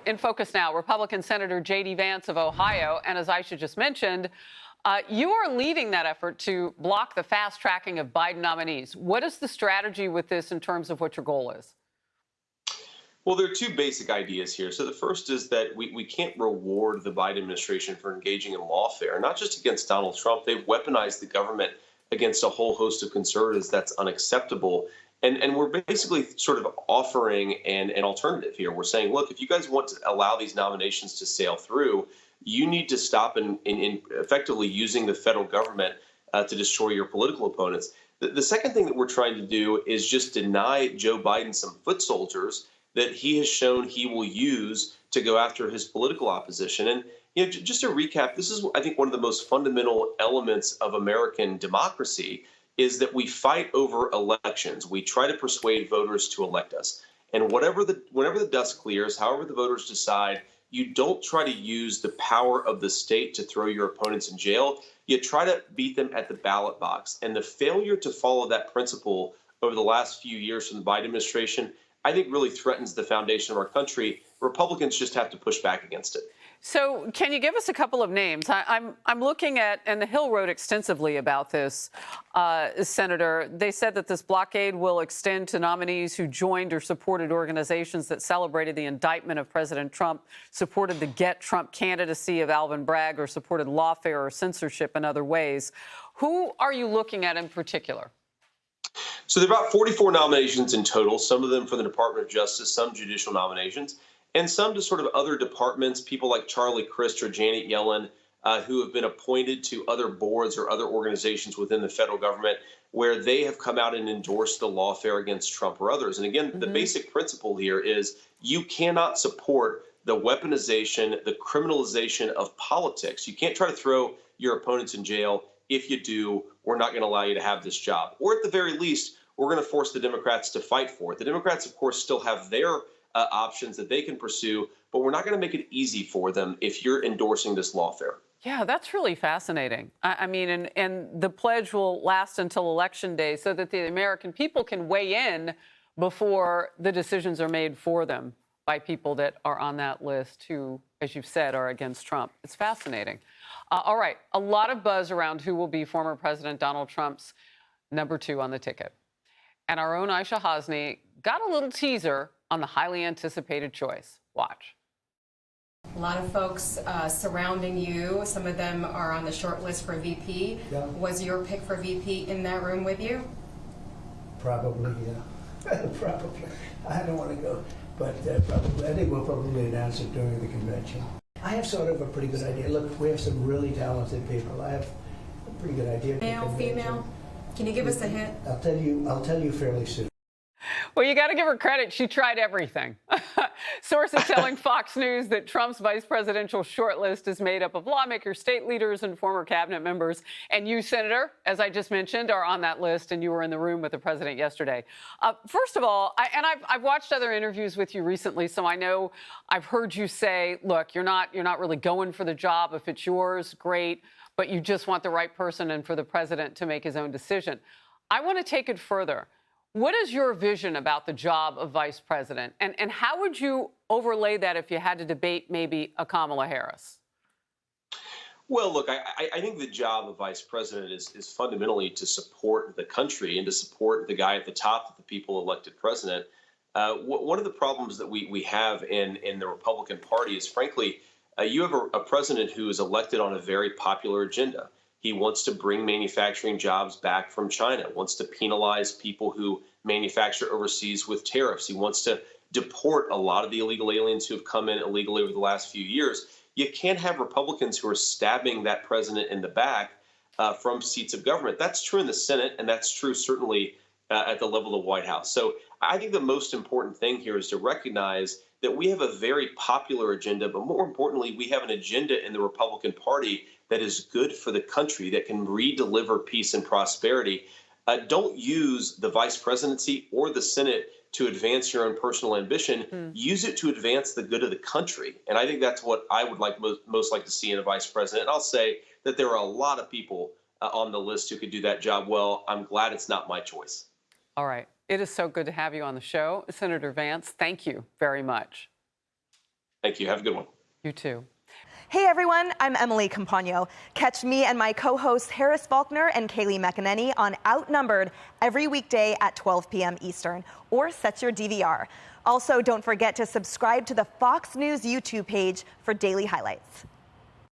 in focus now, Republican Senator J.D. Vance of Ohio. And as Aisha just mentioned, you are leading that effort to block the fast tracking of Biden nominees. What is the strategy with this in terms of what your goal is? Well, there are two basic ideas here. So the first is that we can't reward the Biden administration for engaging in lawfare, not just against Donald Trump. They've weaponized the government against a whole host of conservatives. That's unacceptable. And we're basically sort of offering an alternative here. We're saying, look, if you guys want to allow these nominations to sail through, you need to stop in effectively using the federal government to destroy your political opponents. The second thing that we're trying to do is just deny Joe Biden some foot soldiers that he has shown he will use to go after his political opposition. And just to recap, this is, I think, one of the most fundamental elements of American democracy is that we fight over elections. We try to persuade voters to elect us. And whenever the dust clears, however the voters decide, you don't try to use the power of the state to throw your opponents in jail. You try to beat them at the ballot box. And the failure to follow that principle over the last few years from the Biden administration, I think, really threatens the foundation of our country. Republicans just have to push back against it. So can you give us a couple of names? I'm looking at, and the Hill wrote extensively about this, Senator. They said that this blockade will extend to nominees who joined or supported organizations that celebrated the indictment of President Trump, supported the Get Trump candidacy of Alvin Bragg, or supported lawfare or censorship in other ways. Who are you looking at in particular? So there are about 44 nominations in total, some of them for the Department of Justice, some judicial nominations, and some to sort of other departments, people like Charlie Crist or Janet Yellen, who have been appointed to other boards or other organizations within the federal government where they have come out and endorsed the lawfare against Trump or others. And again, the basic principle here is you cannot support the weaponization, the criminalization of politics. You can't try to throw your opponents in jail. If you do, we're not going to allow you to have this job. Or at the very least, we're going to force the Democrats to fight for it. The Democrats, of course, still have their options that they can pursue, but we're not going to make it easy for them if you're endorsing this lawfare. Yeah, that's really fascinating. I mean, and the pledge will last until Election Day so that the American people can weigh in before the decisions are made for them by people that are on that list who, as you've said, are against Trump. It's fascinating. All right, a lot of buzz around who will be former President Donald Trump's number 2 on the ticket. And our own Aisha Hosni got a little teaser on the highly anticipated choice. Watch. A lot of folks surrounding you. Some of them are on the short list for VP. Yeah. Was your pick for VP in that room with you? Probably, yeah. Probably. I don't want to go, but probably. I think we'll probably announce it during the convention. I have sort of a pretty good idea. Look, we have some really talented people. I have a pretty good idea. Male, female? Can you give us a hint? I'll tell you fairly soon. Well, you got to give her credit. She tried everything. Sources telling Fox News that Trump's vice presidential shortlist is made up of lawmakers, state leaders, and former cabinet members. And you, Senator, as I just mentioned, are on that list, and you were in the room with the president yesterday. First of all, I've watched other interviews with you recently, so I know I've heard you say, look, you're not really going for the job. If it's yours, great, but you just want the right person and for the president to make his own decision. I want to take it further. What is your vision about the job of vice president? And how would you overlay that if you had to debate maybe a Kamala Harris? Well, look, I think the job of vice president is fundamentally to support the country and to support the guy at the top that the people elected president. One of the problems that we have in the Republican Party is, frankly, you have a president who is elected on a very popular agenda. He wants to bring manufacturing jobs back from China, wants to penalize people who manufacture overseas with tariffs. He wants to deport a lot of the illegal aliens who have come in illegally over the last few years. You can't have Republicans who are stabbing that president in the back from seats of government. That's true in the Senate, and that's true certainly at the level of the White House. So I think the most important thing here is to recognize that we have a very popular agenda, but more importantly, we have an agenda in the Republican Party that is good for the country, that can re-deliver peace and prosperity. Don't use the vice presidency or the Senate to advance your own personal ambition. Use it to advance the good of the country. And I think that's what I would most like to see in a vice president. And I'll say that there are a lot of people on the list who could do that job well. I'm glad it's not my choice. All right. It is so good to have you on the show. Senator Vance, thank you very much. Thank you. Have a good one. You too. Hey everyone, I'm Emily Campagno. Catch me and my co-hosts Harris Faulkner and Kaylee McEnany on Outnumbered every weekday at 12 p.m. Eastern, or set your DVR. Also, don't forget to subscribe to the Fox News YouTube page for daily highlights.